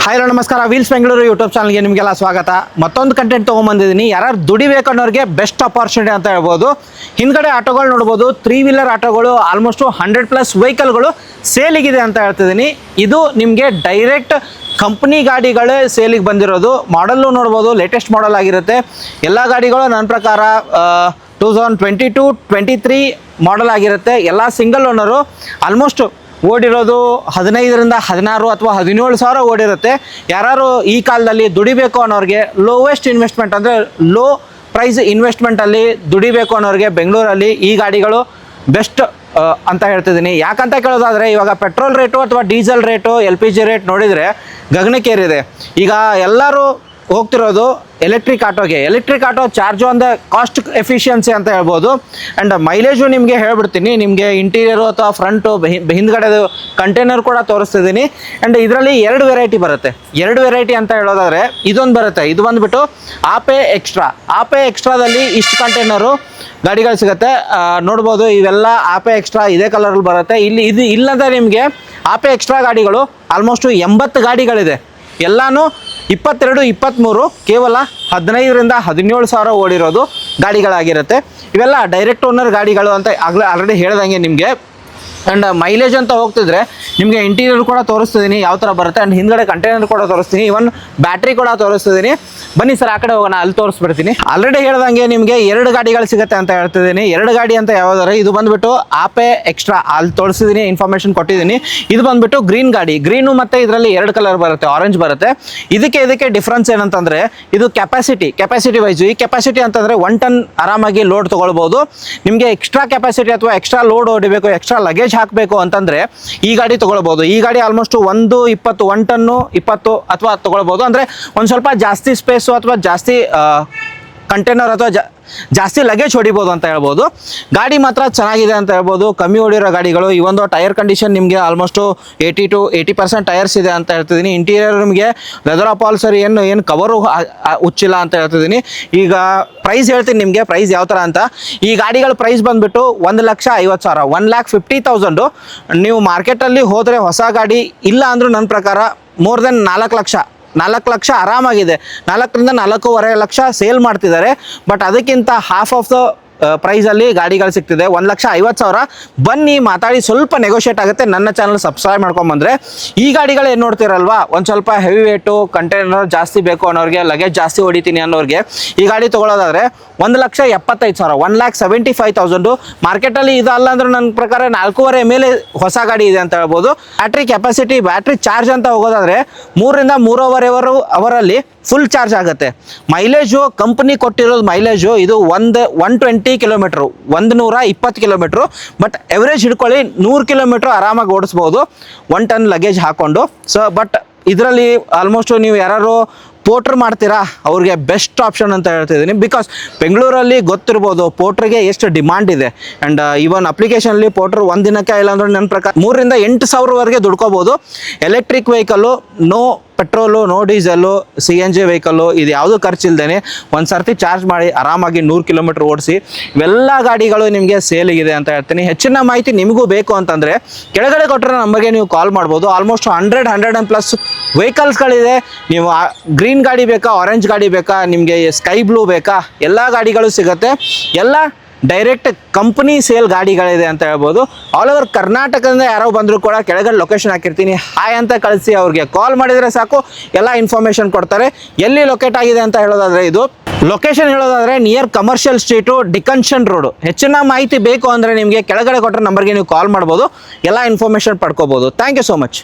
Hi ನಮಸ್ಕಾರ, wheels Bengaluru YouTube ಚಾನಲ್ಗೆ ನಿಮಗೆಲ್ಲ ಸ್ವಾಗತ. ಮತ್ತೊಂದು ಕಂಟೆಂಟ್ ತೊಗೊಂಬಂದಿದ್ದೀನಿ. ಯಾರು ದುಡಿಬೇಕನ್ನೋರಿಗೆ ಬೆಸ್ಟ್ ಅಪಾರ್ಚುನಿಟಿ ಅಂತ ಹೇಳ್ಬೋದು. ಹಿಂದ್ಗಡೆ ಆಟೋಗಳು ನೋಡ್ಬೋದು, 3 ವೀಲರ್ ಆಟೋಗಳು, ಆಲ್ಮೋಸ್ಟ್ 100+ ವೆಹಿಕಲ್ಗಳು ಸೇಲಿಗಿದೆ ಅಂತ ಹೇಳ್ತಿದ್ದೀನಿ. ಇದು ನಿಮಗೆ ಡೈರೆಕ್ಟ್ ಕಂಪ್ನಿ ಗಾಡಿಗಳೇ ಸೇಲಿಗೆ ಬಂದಿರೋದು. ಮಾಡಲ್ಲು ನೋಡ್ಬೋದು, ಲೇಟೆಸ್ಟ್ ಮಾಡಲ್ ಆಗಿರುತ್ತೆ. ಎಲ್ಲ ಗಾಡಿಗಳು ನನ್ನ ಪ್ರಕಾರ 2022-23 ಮಾಡಲ್ ಆಗಿರುತ್ತೆ. ಎಲ್ಲ ಸಿಂಗಲ್ ಓನರು. ಆಲ್ಮೋಸ್ಟ್ ಓಡಿರೋದು 15-16 ಅಥವಾ 17 ಸಾವಿರ ಓಡಿರುತ್ತೆ. ಯಾರು ಈ ಕಾಲದಲ್ಲಿ ದುಡಿಬೇಕು ಅನ್ನೋರಿಗೆ, ಲೋವೆಸ್ಟ್ ಇನ್ವೆಸ್ಟ್ಮೆಂಟ್ ಅಂದರೆ ಲೋ ಪ್ರೈಸ್ ಇನ್ವೆಸ್ಟ್ಮೆಂಟಲ್ಲಿ ದುಡಿಬೇಕು ಅನ್ನೋರಿಗೆ ಬೆಂಗಳೂರಲ್ಲಿ ಈ ಗಾಡಿಗಳು ಬೆಸ್ಟ್ ಅಂತ ಹೇಳ್ತಿದ್ದೀನಿ. ಯಾಕಂತ ಕೇಳೋದಾದರೆ, ಇವಾಗ ಪೆಟ್ರೋಲ್ ರೇಟು ಅಥವಾ ಡೀಸೆಲ್ ರೇಟು, LPG ರೇಟ್ ನೋಡಿದರೆ ಗಗನಕ್ಕೇರಿದೆ. ಈಗ ಎಲ್ಲರೂ ಹೋಗ್ತಿರೋದು ಎಲೆಕ್ಟ್ರಿಕ್ ಆಟೋಗೆ. ಎಲೆಕ್ಟ್ರಿಕ್ ಆಟೋ ಚಾರ್ಜು ಅಂದರೆ ಕಾಸ್ಟ್ ಎಫಿಷಿಯನ್ಸಿ ಅಂತ ಹೇಳ್ಬೋದು. ಆ್ಯಂಡ್ ಮೈಲೇಜು ನಿಮಗೆ ಹೇಳ್ಬಿಡ್ತೀನಿ. ನಿಮಗೆ ಇಂಟೀರಿಯರು ಅಥವಾ ಫ್ರಂಟು ಹಿಂದ್ಗಡೆದು ಕಂಟೈನರ್ ಕೂಡ ತೋರಿಸ್ತಿದ್ದೀನಿ. ಆ್ಯಂಡ್ ಇದರಲ್ಲಿ 2 ವೆರೈಟಿ ಬರುತ್ತೆ. 2 ವೆರೈಟಿ ಅಂತ ಹೇಳೋದಾದರೆ ಇದೊಂದು ಬರುತ್ತೆ. ಇದು ಬಂದುಬಿಟ್ಟು ಆಪೆ ಎಕ್ಸ್ಟ್ರಾದಲ್ಲಿ ಇಷ್ಟು ಕಂಟೈನರು ಗಾಡಿಗಳು ಸಿಗುತ್ತೆ. ನೋಡ್ಬೋದು, ಇವೆಲ್ಲ ಆಪೆ ಎಕ್ಸ್ಟ್ರಾ ಇದೇ ಕಲರಲ್ಲಿ ಬರುತ್ತೆ. ಇಲ್ಲಂದರೆ ನಿಮಗೆ ಆಪೆ ಎಕ್ಸ್ಟ್ರಾ ಗಾಡಿಗಳು ಆಲ್ಮೋಸ್ಟು 80 ಗಾಡಿಗಳಿದೆ. ಎಲ್ಲನೂ 22-23 ಕೇವಲ 15-17 ಸಾವಿರ ಓಡಿರೋದು ಗಾಡಿಗಳಾಗಿರುತ್ತೆ. ಇವೆಲ್ಲ ಡೈರೆಕ್ಟ್ ಓನರ್ ಗಾಡಿಗಳು ಅಂತ ಆಲ್ರೆಡಿ ಹೇಳ್ದಂಗೆ ನಿಮಗೆ. ಆ್ಯಂಡ್ ಮೈಲೇಜ್ ಅಂತ ಹೋಗ್ತಿದ್ರೆ ನಿಮಗೆ ಇಂಟೀರಿಯರ್ ಕೂಡ ತೋರಿಸ್ತಿದ್ದೀನಿ ಯಾವ ಥರ ಬರುತ್ತೆ. ಆ್ಯಂಡ್ ಹಿಂದ್ಗಡೆ ಕಂಟೈನರ್ ಕೂಡ ತೋರಿಸ್ತೀನಿ, ಇವನ್ ಬ್ಯಾಟ್ರಿ ಕೂಡ ತೋರಿಸ್ತಿದ್ದೀನಿ. ಬನ್ನಿ ಸರ್, ಆ ಕಡೆ ಹೋಗೋಣ, ಅಲ್ಲಿ ತೋರಿಸ್ಬಿಡ್ತೀನಿ. ಆಲ್ರೆಡಿ ಹೇಳ್ದಂಗೆ ನಿಮಗೆ 2 ಗಾಡಿಗಳು ಸಿಗುತ್ತೆ ಅಂತ ಹೇಳ್ತಿದ್ದೀನಿ. 2 ಗಾಡಿ ಅಂತ ಯಾವುದಾದ್ರೆ, ಇದು ಬಂದುಬಿಟ್ಟು ಆಪೆ ಎಕ್ಸ್ಟ್ರಾ, ಅಲ್ಲಿ ತೋರಿಸಿದ್ದೀನಿ, ಇನ್ಫಾರ್ಮೇಷನ್ ಕೊಟ್ಟಿದ್ದೀನಿ. ಇದು ಬಂದುಬಿಟ್ಟು ಗ್ರೀನ್ ಗಾಡಿ. ಗ್ರೀನು ಮತ್ತು ಇದರಲ್ಲಿ 2 ಕಲರ್ ಬರುತ್ತೆ, ಆರೆಂಜ್ ಬರುತ್ತೆ. ಇದಕ್ಕೆ ಡಿಫ್ರೆನ್ಸ್ ಏನಂತಂದರೆ, ಇದು ಕೆಪಾಸಿಟಿ ವೈಸು. ಈ ಕೆಪಾಸಿಟಿ ಅಂತಂದರೆ 1 ಟನ್ ಆರಾಮಾಗಿ ಲೋಡ್ ತೊಗೊಳ್ಬೋದು. ನಿಮಗೆ ಎಕ್ಸ್ಟ್ರಾ ಕೆಪಾಸಿಟಿ ಅಥವಾ ಎಕ್ಸ್ಟ್ರಾ ಲೋಡ್ ಹೊಡಿಬೇಕು, ಎಕ್ಸ್ಟ್ರಾ ಲಗೇಜ್ ಹಾಕಬೇಕು ಅಂತಂದರೆ ಈ ಗಾಡಿ ತೊಗೊಳ್ಬೋದು. ಈ ಗಾಡಿ ಆಲ್ಮೋಸ್ಟ್ 1 ಟನ್ನು 20 ಅಥವಾ ತೊಗೊಳ್ಬೋದು. ಅಂದರೆ ಒಂದು ಸ್ವಲ್ಪ ಜಾಸ್ತಿ ಸ್ಪೇಸು ಅಥವಾ ಜಾಸ್ತಿ ಕಂಟೈನರ್ ಅಥವಾ ಜಾಸ್ತಿ ಲಗೇಜ್ ಹೊಡಿಬೋದು ಅಂತ ಹೇಳ್ಬೋದು. ಗಾಡಿ ಮಾತ್ರ ಚೆನ್ನಾಗಿದೆ ಅಂತ ಹೇಳ್ಬೋದು. ಕಮ್ಮಿ ಹೊಡಿರೋ ಗಾಡಿಗಳು. ಈ ಒಂದು ಟೈರ್ ಕಂಡೀಷನ್ ನಿಮಗೆ ಆಲ್ಮೋಸ್ಟು 80% ಟೈರ್ಸ್ ಇದೆ ಅಂತ ಹೇಳ್ತಿದ್ದೀನಿ. ಇಂಟೀರಿಯರ್ ನಿಮಗೆ ಲೆದರ್ ಅಪಾಲ್ಸರಿ ಏನು ಕವರು ಹುಚ್ಚಿಲ್ಲ ಅಂತ ಹೇಳ್ತಿದ್ದೀನಿ. ಈಗ ಪ್ರೈಸ್ ಹೇಳ್ತೀನಿ ನಿಮಗೆ, ಪ್ರೈಸ್ ಯಾವ ಥರ ಅಂತ. ಈ ಗಾಡಿಗಳ ಪ್ರೈಸ್ ಬಂದುಬಿಟ್ಟು 1,50,000, 1,50,000. ನೀವು ಮಾರ್ಕೆಟಲ್ಲಿ ಹೋದರೆ ಹೊಸ ಗಾಡಿ ಇಲ್ಲ ಅಂದರೂ ನನ್ನ ಪ್ರಕಾರ ಮೋರ್ ದೆನ್ 4 ಲಕ್ಷ ಆರಾಮಾಗಿದೆ. 4-4.25 ಲಕ್ಷ ಸೇಲ್ ಮಾಡ್ತಿದ್ದಾರೆ. ಬಟ್ ಅದಕ್ಕಿಂತ ಹಾಫ್ ಆಫ್ ದ ಪ್ರೈಸಲ್ಲಿ ಗಾಡಿಗಳು ಸಿಗ್ತಿದೆ, 1,50,000. ಬನ್ನಿ ಮಾತಾಡಿ, ಸ್ವಲ್ಪ ನೆಗೋಷಿಯೇಟ್ ಆಗುತ್ತೆ. ನನ್ನ ಚಾನಲ್ ಸಬ್ಸ್ಕ್ರೈಬ್ ಮಾಡ್ಕೊಂಬಂದರೆ ಈ ಗಾಡಿಗಳು ಏನು ನೋಡ್ತಿರಲ್ವಾ, ಒಂದು ಸ್ವಲ್ಪ ಹೆವಿ ವೇಟು, ಕಂಟೈನರ್ ಜಾಸ್ತಿ ಬೇಕು ಅನ್ನೋರಿಗೆ, ಲಗೇಜ್ ಜಾಸ್ತಿ ಹೊಡಿತೀನಿ ಅನ್ನೋರಿಗೆ ಈ ಗಾಡಿ ತೊಗೊಳೋದಾದರೆ 1,75,000, 1,75,000. ಮಾರ್ಕೆಟಲ್ಲಿ ಇದಲ್ಲ ಅಂದರೂ ನನ್ನ ಪ್ರಕಾರ 4.5 ಮೇಲೆ ಹೊಸ ಗಾಡಿ ಇದೆ ಅಂತ ಹೇಳ್ಬೋದು. ಬ್ಯಾಟ್ರಿ ಚಾರ್ಜ್ ಅಂತ ಹೋಗೋದಾದರೆ 3-3.5 ಅವರಲ್ಲಿ ಫುಲ್ ಚಾರ್ಜ್ ಆಗುತ್ತೆ. ಮೈಲೇಜು ಕಂಪ್ನಿ ಕೊಟ್ಟಿರೋದು ಮೈಲೇಜು ಇದು 120 ಕಿಲೋಮೀಟ್ರು, 120 ಕಿಲೋಮೀಟ್ರು. ಬಟ್ ಎವರೇಜ್ ಹಿಡ್ಕೊಳ್ಳಿ 100 ಕಿಲೋಮೀಟ್ರು ಆರಾಮಾಗಿ ಓಡಿಸ್ಬೋದು 1 ಟನ್ ಲಗೇಜ್ ಹಾಕ್ಕೊಂಡು. ಬಟ್ ಇದರಲ್ಲಿ ಆಲ್ಮೋಸ್ಟ್ ನೀವು ಯಾರು ಪೋಟ್ರ್ ಮಾಡ್ತೀರಾ ಅವ್ರಿಗೆ ಬೆಸ್ಟ್ ಆಪ್ಷನ್ ಅಂತ ಹೇಳ್ತಿದ್ದೀನಿ. ಬಿಕಾಸ್ ಬೆಂಗಳೂರಲ್ಲಿ ಗೊತ್ತಿರ್ಬೋದು ಪೋಟ್ರಿಗೆ ಎಷ್ಟು ಡಿಮಾಂಡ್ ಇದೆ. ಆ್ಯಂಡ್ ಇವನ್ ಅಪ್ಲಿಕೇಶನಲ್ಲಿ ಪೋಟ್ರ್ ಒಂದು ದಿನಕ್ಕೆ ಇಲ್ಲಾಂದ್ರೆ ನನ್ನ ಪ್ರಕಾರ 3,000-8 ಸಾವಿರವರೆಗೆ ದುಡ್ಕೋಬೋದು. Electric vehicle, no petrol, no diesel, CNG vehicle, ಇದು ಯಾವುದೂ ಖರ್ಚಿಲ್ದೇ ಒಂದು ಸರ್ತಿ ಚಾರ್ಜ್ ಮಾಡಿ ಆರಾಮಾಗಿ 100 ಕಿಲೋಮೀಟ್ರ್ ಓಡಿಸಿ ಇವೆಲ್ಲ ಗಾಡಿಗಳು ನಿಮಗೆ ಸೇಲಿಗಿದೆ ಅಂತ ಹೇಳ್ತೀನಿ. ಹೆಚ್ಚಿನ ಮಾಹಿತಿ ನಿಮಗೂ ಬೇಕು ಅಂತಂದರೆ ಕೆಳಗಡೆ ಕೊಟ್ಟರೆ ನಮಗೆ ನೀವು ಕಾಲ್ ಮಾಡ್ಬೋದು. ಆಲ್ಮೋಸ್ಟ್ 100+ ವೆಹಿಕಲ್ಸ್ಗಳಿದೆ. ನೀವು ಗ್ರೀನ್ ಗಾಡಿ ಬೇಕಾ, ಆರೆಂಜ್ ಗಾಡಿ ಬೇಕಾ, ನಿಮಗೆ ಸ್ಕೈ ಬ್ಲೂ ಬೇಕಾ, ಎಲ್ಲ ಗಾಡಿಗಳು ಸಿಗುತ್ತೆ. ಎಲ್ಲ ಡೈರೆಕ್ಟ್ ಕಂಪ್ನಿ ಸೇಲ್ ಗಾಡಿಗಳಿದೆ ಅಂತ ಹೇಳ್ಬೋದು. ಆಲ್ ಓವರ್ ಕರ್ನಾಟಕದಿಂದ ಯಾರೋ ಬಂದರೂ ಕೂಡ ಕೆಳಗಡೆ ಲೊಕೇಶನ್ ಹಾಕಿರ್ತೀನಿ, ಹಾಯ್ ಅಂತ ಕಳಿಸಿ ಅವ್ರಿಗೆ ಕಾಲ್ ಮಾಡಿದರೆ ಸಾಕು, ಎಲ್ಲ ಇನ್ಫಾರ್ಮೇಷನ್ ಕೊಡ್ತಾರೆ. ಎಲ್ಲಿ ಲೊಕೇಟ್ ಆಗಿದೆ ಅಂತ ಹೇಳೋದಾದರೆ, ಇದು ಲೊಕೇಶನ್ ಹೇಳೋದಾದರೆ ನಿಯರ್ ಕಮರ್ಷಿಯಲ್ ಸ್ಟ್ರೀಟು, ಡಿಕನ್ಷನ್ ರೋಡು. ಹೆಚ್ಚಿನ ಮಾಹಿತಿ ಬೇಕು ಅಂದರೆ ನಿಮಗೆ ಕೆಳಗಡೆ ಕೊಟ್ಟರೆ ನಂಬರ್ಗೆ ನೀವು ಕಾಲ್ ಮಾಡ್ಬೋದು, ಎಲ್ಲ ಇನ್ಫಾರ್ಮೇಷನ್ ಪಡ್ಕೋಬೋದು. Thank you so much.